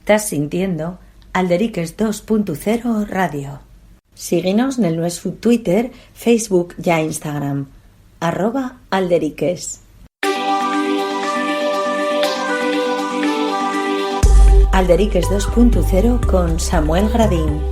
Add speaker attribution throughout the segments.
Speaker 1: Estás sintiendo Alderiques 2.0 Radio. Síguenos en el nuestro Twitter, Facebook y Instagram. @Alderiques. Alderiques 2.0 con Samuel Gradín.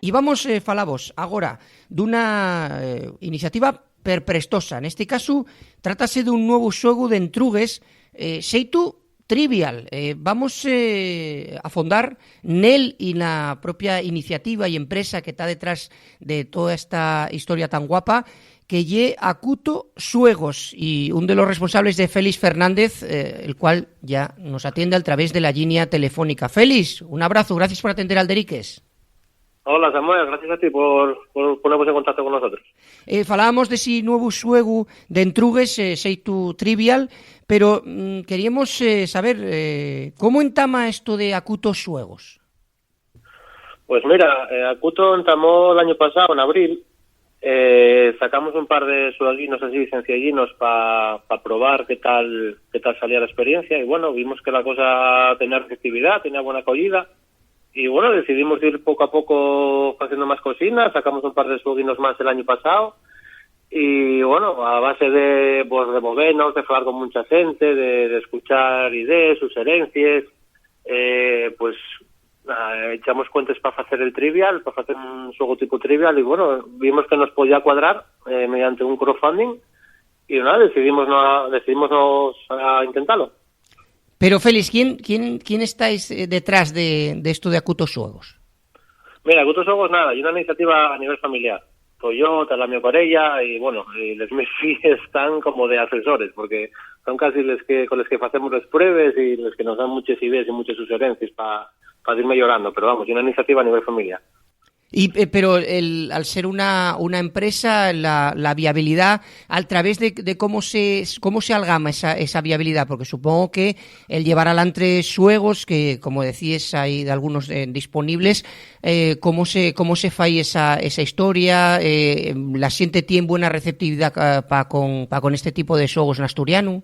Speaker 2: E vamos falamos agora dunha iniciativa perprestosa. Neste caso, trátase dun novo xogo de entrugues xeito trivial. Vamos a fondar nel e na propia iniciativa e empresa que está detrás de toda esta historia tan guapa, que lle Acuto Xuegos, y un de los responsables de Félix Fernández, el cual ya nos atiende a través de la línea telefónica. Félix, un abrazo, gracias por atender Alderiques.
Speaker 3: Hola Samuel, gracias a ti por ponernos en contacto con nosotros.
Speaker 2: Falábamos de si nuevo xuego de entrugues xeito trivial, pero queríamos saber como entama isto de Acuto Xuegos.
Speaker 3: Pues mira, Acuto entamó el año pasado, en abril. Sacamos un par de sueguinos así sencillinos para probar qué tal salía la experiencia, y bueno, vimos que la cosa tenía receptividad, tenía buena acogida, y bueno, decidimos ir poco a poco haciendo más cocinas. Sacamos un par de sueguinos más el año pasado, y bueno, a base de movernos, de hablar con mucha gente, de escuchar ideas, sugerencias, pues echamos cuentas para hacer el trivial, para hacer un juego tipo trivial, y bueno, vimos que nos podía cuadrar mediante un crowdfunding, y nada, decidimos a intentarlo.
Speaker 2: Pero Félix, ¿quién estáis detrás de esto de Acuto Xuegos?
Speaker 3: Mira, Acuto Xuegos nada, hay una iniciativa a nivel familiar. Pues yo, la mi parella, y bueno, y les mis filles están como de asesores, porque son casi con los que hacemos las pruebas y los que nos dan muchas ideas y muchas sugerencias para ir mejorando, pero vamos, una iniciativa a nivel familiar.
Speaker 2: Pero al ser una empresa, la viabilidad, a través de cómo se algama esa viabilidad, porque supongo que el llevar adelante xuegos, que como decías hay de algunos disponibles, cómo se fai esa historia, la xente tiene buena receptividad pa con este tipo de xuegos en asturiano.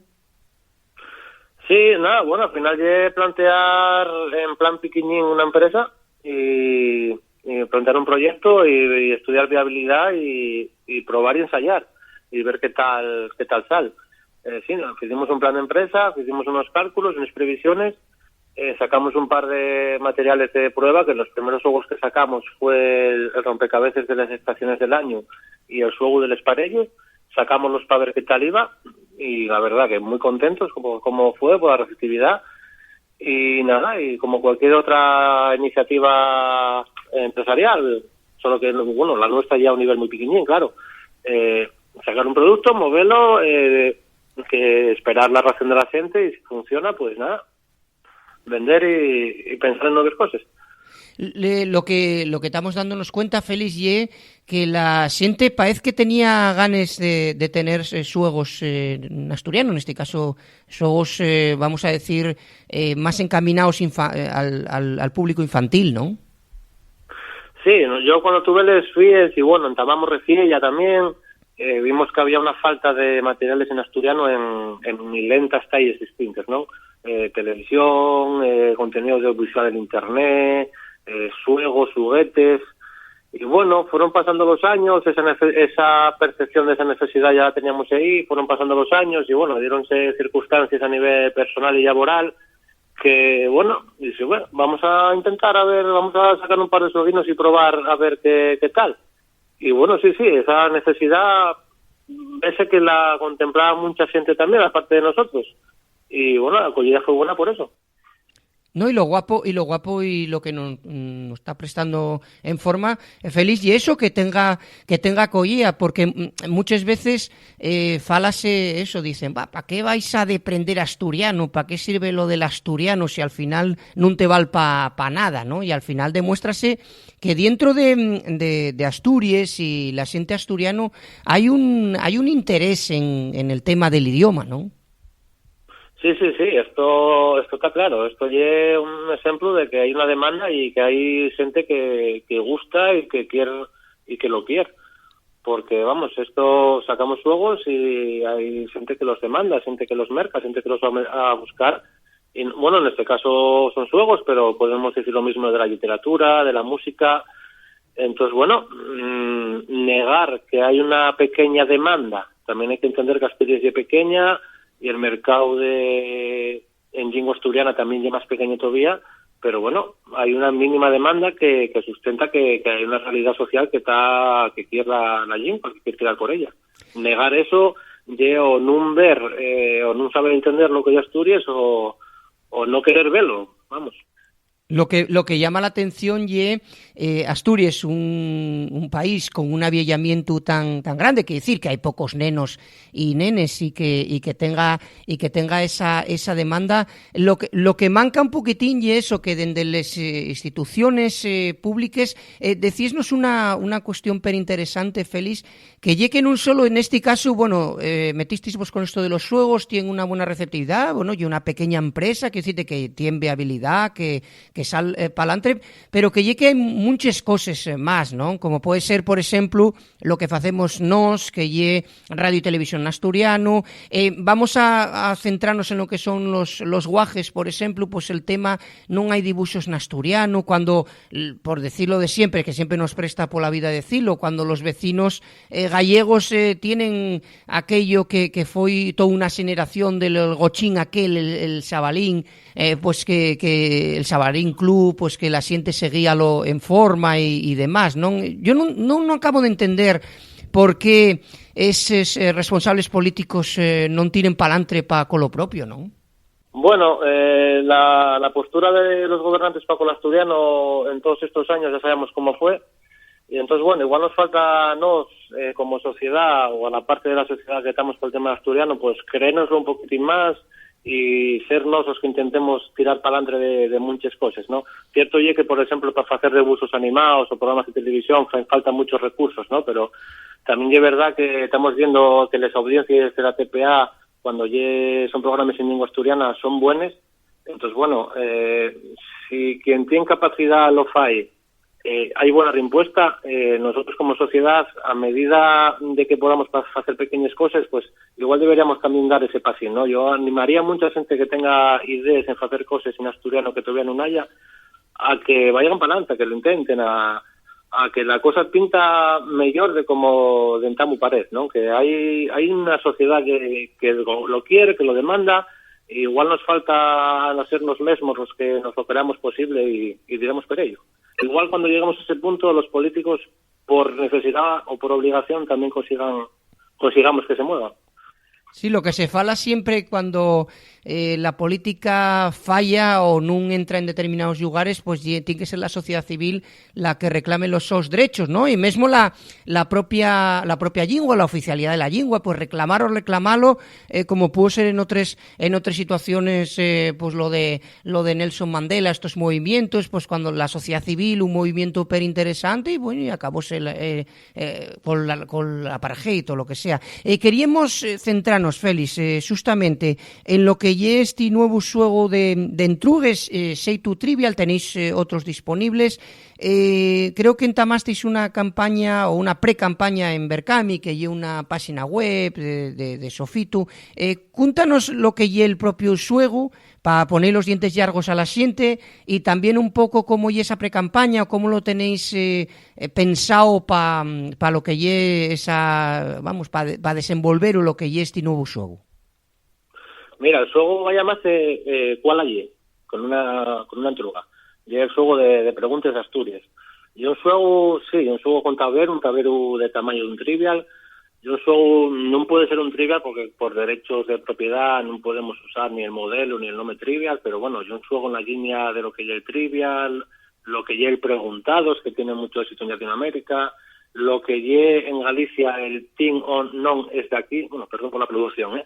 Speaker 3: Sí, nada, bueno, al final llegué a plantear en plan piquiñín una empresa y plantear un proyecto y estudiar viabilidad y probar y ensayar y ver qué tal sale. Sí, hicimos un plan de empresa, hicimos unos cálculos, unas previsiones, sacamos un par de materiales de prueba, que los primeros juegos que sacamos fue el rompecabezas de las estaciones del año y el juego del esparello. Sacámoslos para ver qué tal iba, y la verdad que muy contentos como fue por la receptividad. Y nada, y como cualquier otra iniciativa empresarial, solo que bueno, la nuestra ya a un nivel muy pequeñín, claro, sacar un producto, moverlo, que esperar la reacción de la gente, y si funciona, pues nada, vender y pensar en nuevas cosas.
Speaker 2: Lo que estamos dándonos cuenta, Félix, ye que la xente parece que tenía ganes de tener xuegos en asturiano, en este caso xuegos, vamos a decir, más encaminados al público infantil, ¿no?
Speaker 3: Sí, yo cuando tuve les FIES y bueno, entamamos recién ya también, vimos que había una falta de materiales en asturiano en lentas talles distintas, ¿no? Televisión, contenido audiovisual en internet, xuegos, juguetes, y bueno, fueron pasando los años, esa percepción de esa necesidad ya la teníamos ahí, fueron pasando los años y bueno, dieronse circunstancias a nivel personal y laboral que bueno, dice, bueno, vamos a intentar vamos a sacar un par de sobrinos y probar a ver qué tal. Y bueno, sí, esa necesidad ese que la contemplaba mucha gente también, aparte de nosotros. Y bueno, la acogida fue buena por eso.
Speaker 2: No, y lo guapo y lo que nos está prestando en forma, Félix, y eso que tenga acogida, porque muchas veces falase eso, dicen, ¿para qué vais a aprender asturiano? ¿Para qué sirve lo del asturiano si al final no te val pa nada, ¿no? Y al final demuéstrase que dentro de Asturias y la xente asturiano hay un interés en el tema del idioma, ¿no?
Speaker 3: Sí, esto está claro. Esto es un ejemplo de que hay una demanda y que hay gente que gusta y que quiere y que lo quiere. porque, vamos, esto sacamos juegos y hay gente que los demanda, gente que los merca, gente que los va a buscar. Y, bueno, en este caso son juegos, pero podemos decir lo mismo de la literatura, de la música. Entonces, bueno, negar que hay una pequeña demanda, también hay que entender que Asturias es pequeña y el mercado en lengua asturiana también es más pequeño todavía, pero bueno, hay una mínima demanda que sustenta que hay una realidad social que quiere la lengua, que quiere tirar por ella. Negar eso, o no ver, o no saber entender lo que es Asturias, o no querer verlo, vamos.
Speaker 2: Lo que llama la atención es Asturias, un país con un avellamiento tan grande, que decir que hay pocos nenos y nenes y que tenga esa demanda. Lo que manca un poquitín y eso, que desde las instituciones públicas decísnos una cuestión interesante, Félix, que llegue en un solo, en este caso, bueno, metisteis vos con esto de los juegos, tiene una buena receptividad, bueno, y una pequeña empresa, que decirte que tiene viabilidad, que sal pa'lantre, pero que llegue muchas cosas más, ¿no? Como puede ser, por ejemplo, lo que facemos nos, que lle radio y televisión en asturiano. Vamos a centrarnos en lo que son los guajes, por ejemplo, pues el tema, non hai dibuxos en asturiano, cuando, por decirlo de siempre, que siempre nos presta por la vida decirlo, cuando los vecinos gallegos tienen aquello que foi toda una generación del gochín aquel, el Xabalín, pues que el Xabalín Club, pues que la xente seguíalo en forma y demás, non? Yo non acabo de entender por qué esos responsables políticos non tiren palantre pa colo propio, non?
Speaker 3: Bueno, la postura de los gobernantes para con el asturiano en todos estos años ya sabemos cómo fue. Y entonces, bueno, igual nos falta como sociedad, o a la parte de la sociedad que estamos por el tema asturiano, pues creérnoslo un poquitín más y ser los que intentemos tirar para adelante de muchas cosas, ¿no? Cierto es que, por ejemplo, para hacer rebusos animados o programas de televisión faltan muchos recursos, ¿no? Pero también es verdad que estamos viendo que las audiencias de la TPA, cuando son programas en lengua asturiana, son buenas. Entonces, bueno, si quien tiene capacidad lo fae, hay buena reimpuesta. Nosotros como sociedad, a medida de que podamos hacer pequeñas cosas, pues igual deberíamos también dar ese pasín, ¿no? Yo animaría a mucha gente que tenga ideas en hacer cosas en asturiano que todavía no haya, a que vayan para adelante, a que lo intenten, a que la cosa pinta mejor de como dentamos pared, ¿no? Que hay una sociedad que lo quiere, que lo demanda. Igual nos falta hacernos mismos los que nos lo creamos posible y diremos por ello. Igual cuando lleguemos a ese punto, los políticos, por necesidad o por obligación, también consigamos que se muevan.
Speaker 2: Sí, lo que se fala siempre cuando la política falla o no entra en determinados lugares, pues tiene que ser la sociedad civil la que reclame los sus derechos, ¿no? Y mismo la propia lengua, la oficialidad de la lengua, pues reclamarlo, como pudo ser en otras situaciones, pues lo de Nelson Mandela, estos movimientos, pues cuando la sociedad civil, un movimiento súper interesante, y bueno, y acabóse con la apartheid o lo que sea. Queríamos centrarnos, Félix, justamente en lo que y este nuevo juego de entrugues, Seitu Trivial, tenéis otros disponibles. Creo que entamasteis una campaña o una pre-campaña en Berkami, que lleva una página web de Sofitu. Cuéntanos lo que lleva el propio juego para poner los dientes largos a la gente, y también un poco cómo lleva esa pre-campaña o cómo lo tenéis pensado para lo que lleva esa, vamos, para desenvolver lo que lleva este nuevo juego.
Speaker 3: Mira, el juego va a llamarse ¿Cuál hay? Con una entruga. Y es el juego de preguntas de Asturias. Y un juego con tablero, un tablero de tamaño de un trivial. Y un juego no puede ser un trivial porque por derechos de propiedad no podemos usar ni el modelo ni el nombre trivial, pero bueno, yo un juego en la línea de lo que ya el trivial, lo que ya el preguntados, que tiene mucho éxito en Latinoamérica, lo que ya en Galicia el Ting on Non es de aquí, bueno, perdón por la pronunciación,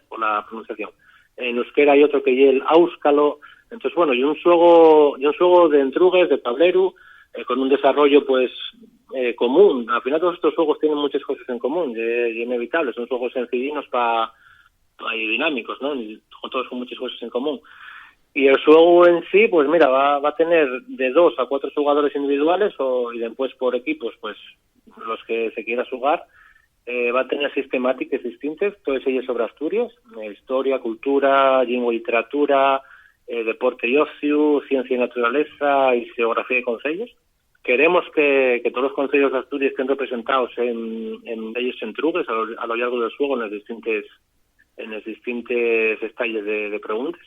Speaker 3: en euskera hay otro que ya el Áuscalo. Entonces, bueno, y un juego de entrugues, de tablero, con un desarrollo, pues, común. Al final todos estos juegos tienen muchas cosas en común, y inevitables. Son juegos sencillinos y dinámicos, ¿no? Y todos con muchas cosas en común. Y el juego en sí, pues mira, va a tener de 2 a 4 jugadores individuales y después por equipos, pues, los que se quiera jugar. va a tener sistemáticas distintas, todas ellas sobre Asturias, historia, cultura, lengua y literatura, deporte y ocio, ciencia y naturaleza y geografía de concellos. Queremos que todos los concellos de Asturias estén representados en bellos entrugues a lo largo del juego en los distintos estalles de preguntas.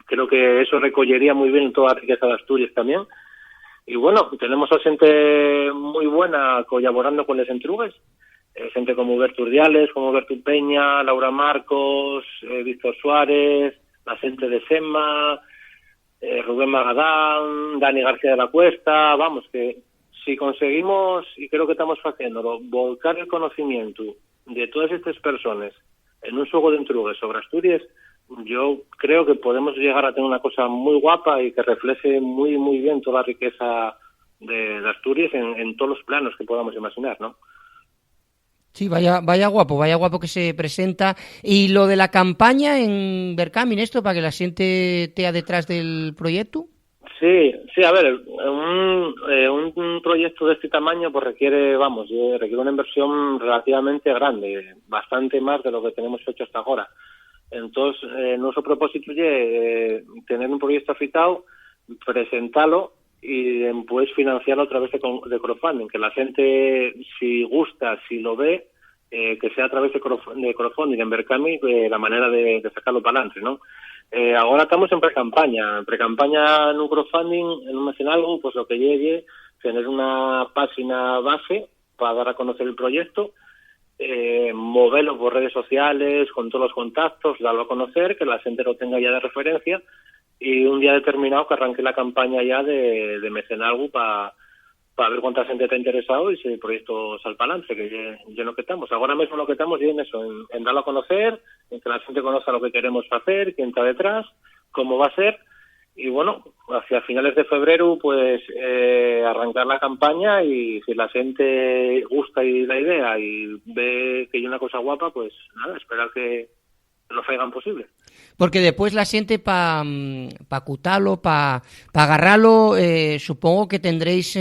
Speaker 3: Creo que eso recollería muy bien toda la riqueza de Asturias también. Y bueno, tenemos a gente muy buena colaborando con los entrugues, gente como Huberto Urdiales, como Huberto Peña, Laura Marcos, Víctor Suárez, la gente de SEMA, Rubén Magadán, Dani García de la Cuesta. Vamos, que si conseguimos, y creo que estamos haciéndolo, volcar el conocimiento de todas estas personas en un juego de entrugues sobre Asturias, yo creo que podemos llegar a tener una cosa muy guapa y que refleje muy muy bien toda la riqueza de Asturias en todos los planos que podamos imaginar, ¿no?
Speaker 2: Sí, vaya guapo que se presenta. Y lo de la campaña en Bercamin, esto para que la gente tea detrás del proyecto.
Speaker 3: Sí, a ver, un proyecto de este tamaño pues requiere una inversión relativamente grande, bastante más de lo que tenemos hecho hasta ahora. Entonces, nuestro propósito es tener un proyecto afitado, presentarlo y después financiarlo a través de crowdfunding, que la gente, si gusta, si lo ve, que sea a través de crowdfunding en Berkami, la manera de sacarlo para adelante, ¿no? Ahora estamos en pre-campaña en un crowdfunding, en un mecenalgo, pues lo que llegue, tener una página base para dar a conocer el proyecto, moverlo por redes sociales, con todos los contactos, darlo a conocer, que la gente lo tenga ya de referencia, y un día determinado que arranque la campaña ya de mecenalgo para ver cuánta gente está interesado y si el proyecto sale para adelante, que ya lo que estamos. Ahora mismo lo que estamos es en eso, en darlo a conocer, en que la gente conozca lo que queremos hacer, quién está detrás, cómo va a ser, y bueno, hacia finales de febrero pues arrancar la campaña, y si la gente gusta y la idea y ve que hay una cosa guapa, pues nada, esperar que lo hagan posible.
Speaker 2: Porque después la gente para cutalo, para agarrarlo, supongo que tendréis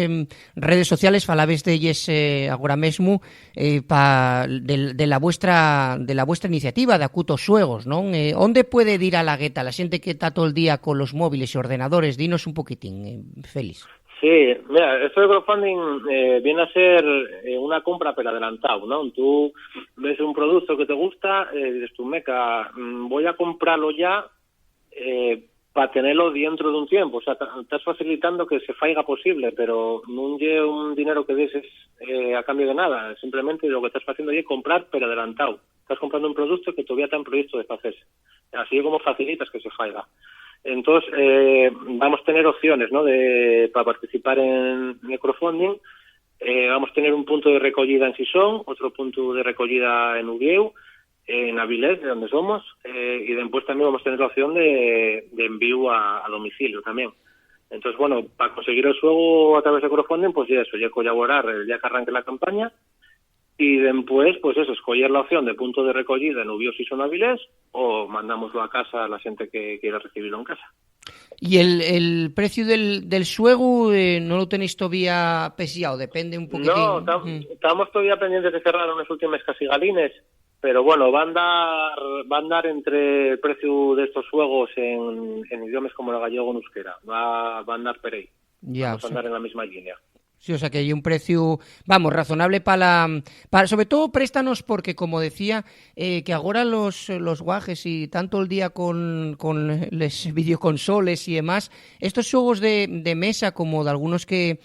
Speaker 2: redes sociales, falabes de ellas agora mesmo, de la vuestra iniciativa de Acuto Suegos, ¿no? ¿Dónde puede ir a la gueta la gente que está todo el día con los móviles y ordenadores? Dinos un poquitín, Félix.
Speaker 3: Sí, mira, esto de crowdfunding viene a ser una compra por adelantado, ¿no? Tú ves un producto que te gusta, dices tú, meca, voy a comprarlo ya para tenerlo dentro de un tiempo. O sea, estás facilitando que se faiga posible, pero no es un dinero que deses a cambio de nada. Simplemente lo que estás haciendo es comprar pero adelantado. Estás comprando un producto que todavía está en proyecto de hacerse. Así es como facilitas que se faiga. Entonces, vamos a tener opciones, ¿no? Para participar en el crowdfunding. Vamos a tener un punto de recogida en Sison, otro punto de recogida en Uvieu, en Avilés, de donde somos, y después también vamos a tener la opción de envío a domicilio también. Entonces, bueno, para conseguir el juego a través de crowdfunding, pues ya eso, ya colaborar el día que arranque la campaña, y después, pues eso, escoger la opción de punto de recogida en Uvieu, Sison, Avilés, o mandámoslo a casa a la gente que quiera recibirlo en casa.
Speaker 2: ¿Y el precio del suego no lo tenéis todavía pesiado? Depende un poquitín.
Speaker 3: No, estamos todavía pendientes de cerrar unas últimas casigalines, pero bueno, va a andar entre el precio de estos juegos en idiomas como el gallego o en euskera. Va a andar por ahí. Vamos a andar en la misma línea.
Speaker 2: Sí, o sea que hay un precio, vamos, razonable para sobre todo préstanos, porque como decía, que ahora los guajes y tanto el día con les videoconsoles y demás, estos juegos de mesa como de algunos que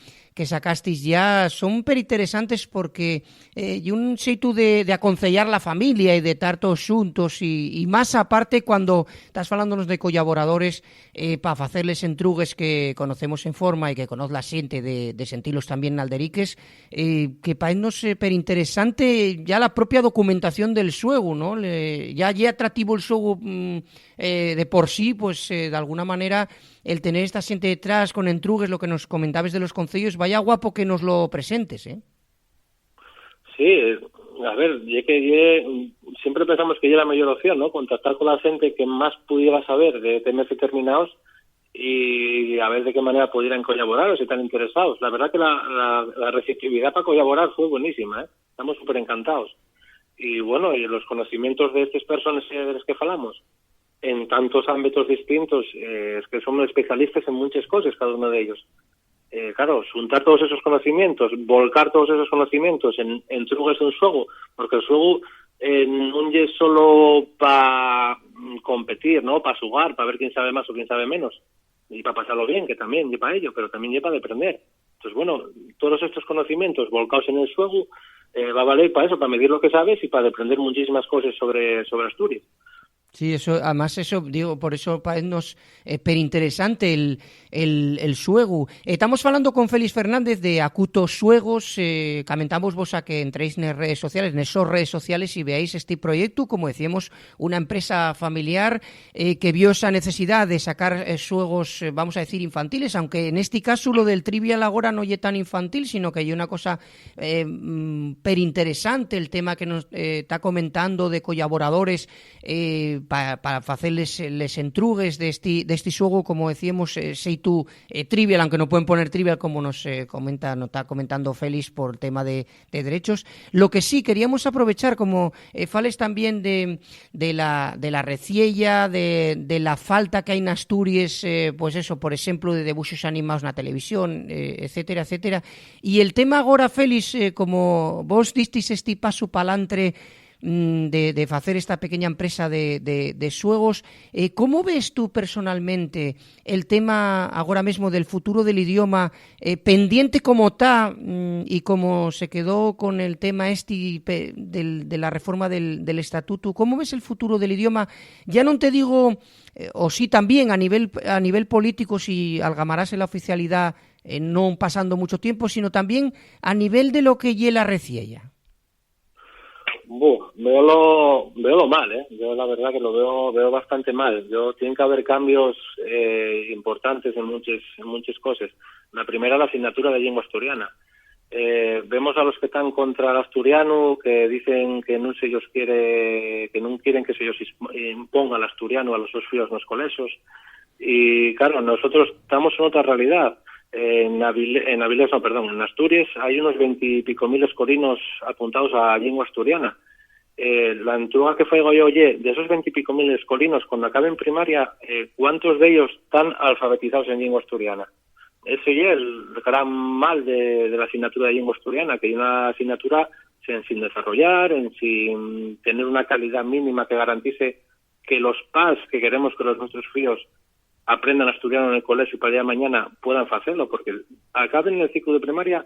Speaker 2: sacasteis ya son interesantes, porque y un xeito de aconsellar la familia y de estar todos xuntos, y más aparte cuando estás falándonos de colaboradores para facerles entrugues que conocemos en forma y que conoz la xente de sentilos también nalderiques, que paennos interesante ya la propia documentación del xuego, ¿no? Ya atractivo el xuego de por sí, pues de alguna manera el tener esta xente detrás con entrugues, lo que nos comentabas de los concellos, vaya guapo que nos lo presentes, ¿eh?
Speaker 3: Sí, a ver, siempre pensamos que ya la mayor opción, ¿no? Contactar con la gente que más pudiera saber de temas determinados y a ver de qué manera pudieran colaborar o si están interesados. La verdad que la receptividad para colaborar fue buenísima, ¿eh? estamos súper encantados. Y bueno, y los conocimientos de estas personas de las que falamos, en tantos ámbitos distintos, es que son especialistas en muchas cosas, cada uno de ellos. Claro, juntar todos esos conocimientos, volcar todos esos conocimientos en truques de un juego, porque el juego no es solo para competir, ¿no? Para jugar, para ver quién sabe más o quién sabe menos, y para pasarlo bien, que también lleva ello, pero también lleva de aprender. Entonces, bueno, todos estos conocimientos volcados en el juego va a valer para eso, para medir lo que sabes y para aprender muchísimas cosas sobre Asturias.
Speaker 2: Sí, eso, además eso, digo, por eso parece perinteresante el suegu. Estamos falando con Félix Fernández de Acuto Suegos, comentamos vos a que entréis en redes sociales y veáis este proyecto, como decíamos, una empresa familiar que vio esa necesidad de sacar suegos, vamos a decir, infantiles, aunque en este caso lo del trivial agora no es tan infantil, sino que hay una cosa perinteresante, el tema que nos está comentando de colaboradores para hacerles les entrugues de este xuego, como decíamos, xeitu trivial, aunque no pueden poner trivial como nos está comentando Félix por tema de derechos. Lo que sí queríamos aprovechar, como fales también de la reciella, de la falta que hay en Asturias, pues eso, por ejemplo, de debuxos animados na televisión, etcétera, etcétera. Y el tema agora, Félix, como vos distis este paso palantre de hacer esta pequeña empresa de suegos, ¿cómo ves tú personalmente el tema ahora mismo del futuro del idioma, pendiente como está y como se quedó con el tema de la reforma del estatuto? ¿Cómo ves el futuro del idioma? Ya no te digo, o sí también a nivel político, si algamarás en la oficialidad no pasando mucho tiempo, sino también a nivel de lo que lle la reciella.
Speaker 3: Veo lo mal, Yo la verdad que lo veo bastante mal. Tiene que haber cambios importantes en muchas cosas. La primera, la asignatura de lengua asturiana. Vemos a los que están contra el asturiano, que dicen que no quieren que se ellos imponga el asturiano a los sus hijos en los colegios. Y claro, nosotros estamos en otra realidad. En Asturias hay unos 20 y pico mil escolinos apuntados a lengua asturiana. La entruga que faigo yo, oye, de esos 20 y pico mil escolinos, cuando acaben primaria, ¿cuántos de ellos están alfabetizados en lengua asturiana? Ese es el gran mal de la asignatura de lengua asturiana, que hay una asignatura sin desarrollar, sin tener una calidad mínima que garantice que los PAS que queremos que nuestros hijos aprendan asturiano en el colegio y para día de mañana puedan hacerlo, porque acaben en el ciclo de primaria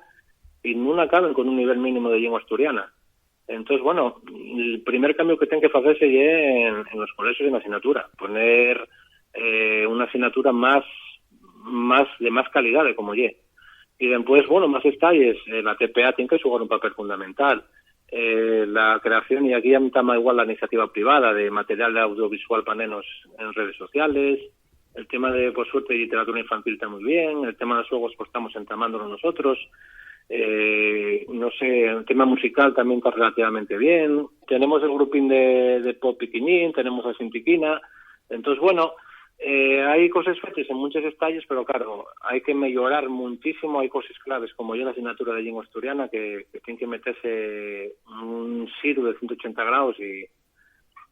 Speaker 3: y no acaben con un nivel mínimo de lengua asturiana. Entonces, bueno, el primer cambio que tienen que hacerse es en los colegios en la asignatura, poner una asignatura de más calidad de como ye. Y después, bueno, más detalles, la TPA tiene que jugar un papel fundamental. La creación, y aquí ya está más igual la iniciativa privada de material audiovisual para nenos en redes sociales. El tema de, por suerte, literatura infantil está muy bien. El tema de los juegos, pues estamos entamándolo nosotros. No sé, el tema musical también está relativamente bien. Tenemos el grupín de pop piquinín, tenemos a Sintiquina. Entonces, bueno, hay cosas fechas en muchos detalles, pero claro, hay que mejorar muchísimo. Hay cosas claves, como yo la asignatura de lengua asturiana, que tiene que meterse un giro de 180 grados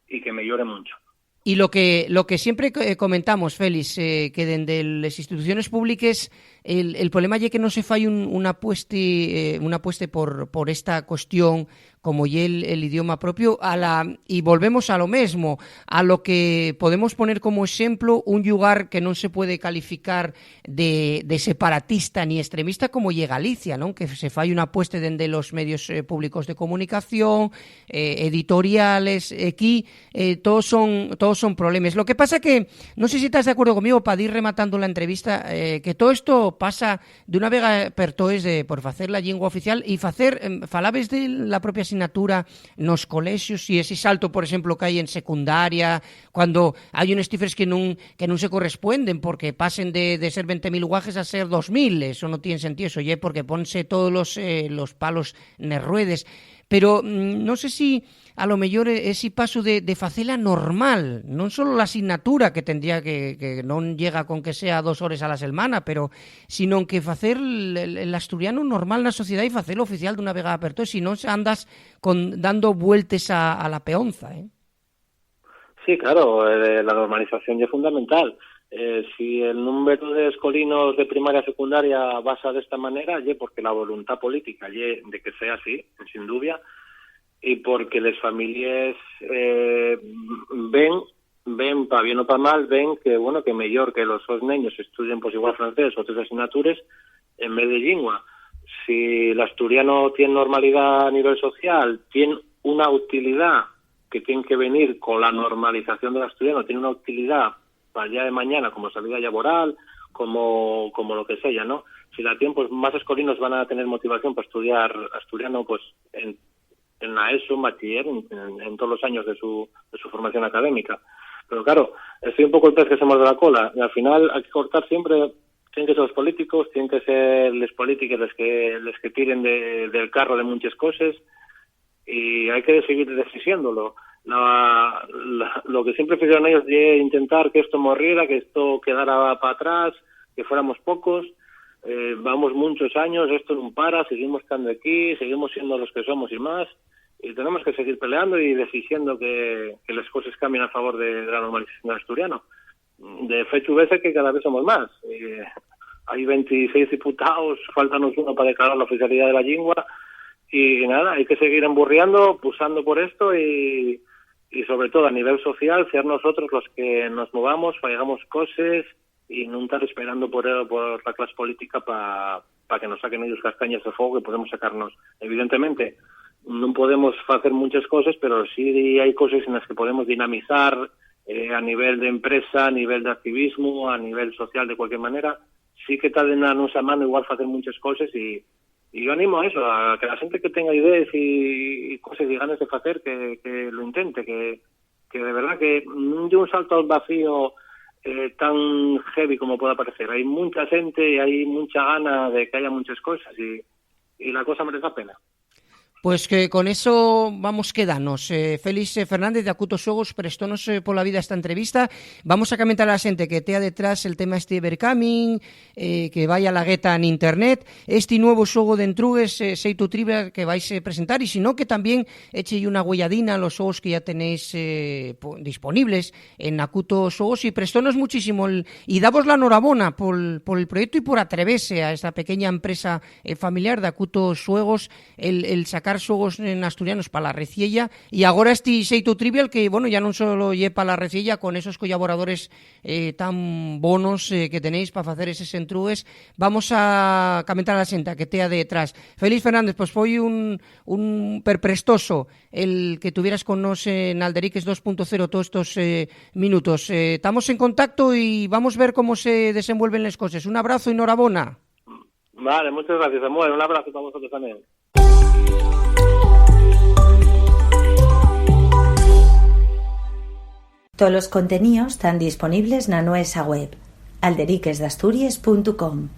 Speaker 3: y que mejore mucho.
Speaker 2: Y lo que siempre comentamos, Félix, que desde las instituciones públicas el problema es que no se fai una apueste por esta cuestión como y el idioma propio, y volvemos a lo mismo, a lo que podemos poner como ejemplo un lugar que no se puede calificar de separatista ni extremista como y Galicia, ¿no? Que se fai una apuesta desde los medios públicos de comunicación, editoriales, aquí todos son problemas. Lo que pasa que, no sé si estás de acuerdo conmigo, para ir rematando la entrevista, que todo esto pasa de una vega per toes por facer la lengua oficial y falabes de la propia asignatura nos colexios y ese salto, por exemplo, que hai en secundaria, cuando hai unos cifras que non se corresponden porque pasen de ser 20.000 guajes a ser 2.000, eso no tiene sentido, eso porque ponse todos los palos nes ruedes. pero non sei si a lo mellor ese paso de facela normal, non só a asignatura que tendría que non llega con que sea 2 horas a la semana, pero sino que facer el asturiano normal na sociedade e facelo oficial dunha vegada per todas, si non andas dando vueltes a la peonza,
Speaker 3: Sí, claro, la normalización ya es fundamental. Si el número de escolinos de primaria y secundaria basa de esta manera, porque la voluntad política de que sea así, sin duda, y porque las familias ven para bien o para mal, ven que que mejor que los niños estudien pues igual francés o otras asignaturas en vez de lingua. Si el asturiano tiene normalidad a nivel social, tiene una utilidad que tiene que venir con la normalización del asturiano, tiene una utilidad para el día de mañana como salida laboral, como lo que sea, ¿no? Si la tienen, pues más escolinos van a tener motivación para estudiar asturiano pues en la ESO, bachiller, en todos los años de su formación académica. Pero claro, estoy un poco el pez que se muerde la cola, y al final hay que cortar siempre. Tienen que ser los políticos, tienen que ser los políticos los que tiren del carro de muchas cosas, y hay que seguir decidiéndolo. Lo que siempre hicieron ellos es intentar que esto morriera, que esto quedara para atrás, que fuéramos pocos. Vamos muchos años, esto no para, seguimos estando aquí, seguimos siendo los que somos y más, y tenemos que seguir peleando y decidiendo que las cosas cambien a favor de la normalización del asturiano. De hecho, veces que cada vez somos más. Hay 26 diputados, faltanos uno para declarar la oficialidad de la lengua, y nada, hay que seguir emburriando, pulsando por esto, y sobre todo a nivel social, ser nosotros los que nos movamos, hagamos cosas, y no estar esperando por la clase política para que nos saquen ellos castañas de fuego que podemos sacarnos. Evidentemente, no podemos hacer muchas cosas, pero sí hay cosas en las que podemos dinamizar a nivel de empresa, a nivel de activismo, a nivel social, de cualquier manera. Sí que está de nuestra mano igual hacer muchas cosas, y yo animo a eso, a que la gente que tenga ideas y cosas y ganas de hacer, que lo intente, que de verdad que no de un salto al vacío tan heavy como pueda parecer. Hay mucha gente y hay mucha gana de que haya muchas cosas, y la cosa merece la pena.
Speaker 2: Pues que con eso vamos quedarnos. Félix Fernández de Acuto Xuegos prestónos pola vida esta entrevista. Vamos a comentar a la xente que tea detrás el tema este Evercoming, que vai a la gueta en internet, este nuevo xogo de entrugues, Xeito Trivial, que vais a presentar, y si no, que también eche una huelladina a los xogos que ya tenéis disponibles en Acuto Xuegos, y prestónos muchísimo y damos la enhorabona por el proyecto y por atreverse a esta pequeña empresa familiar de Acuto Xuegos, el sacar xogos en asturianos para la Reciella, y agora este Xeito Trivial, que, ya non solo lle para la Reciella, con esos colaboradores tan bonos que tenéis para facer eses entrugues. Vamos a comentar a la xenta que tea detrás. Félix Fernández, pues foi un perprestoso el que tuvieras con nos en Alderiques 2.0 todos estos minutos. Estamos en contacto y vamos a ver cómo se desenvuelven las cosas. Un abrazo y enhorabona.
Speaker 3: Vale, muchas gracias, Samuel. Un abrazo para vosotros también.
Speaker 1: Todos los contenidos están disponibles en nuestra web, alderiquesdasturias.com.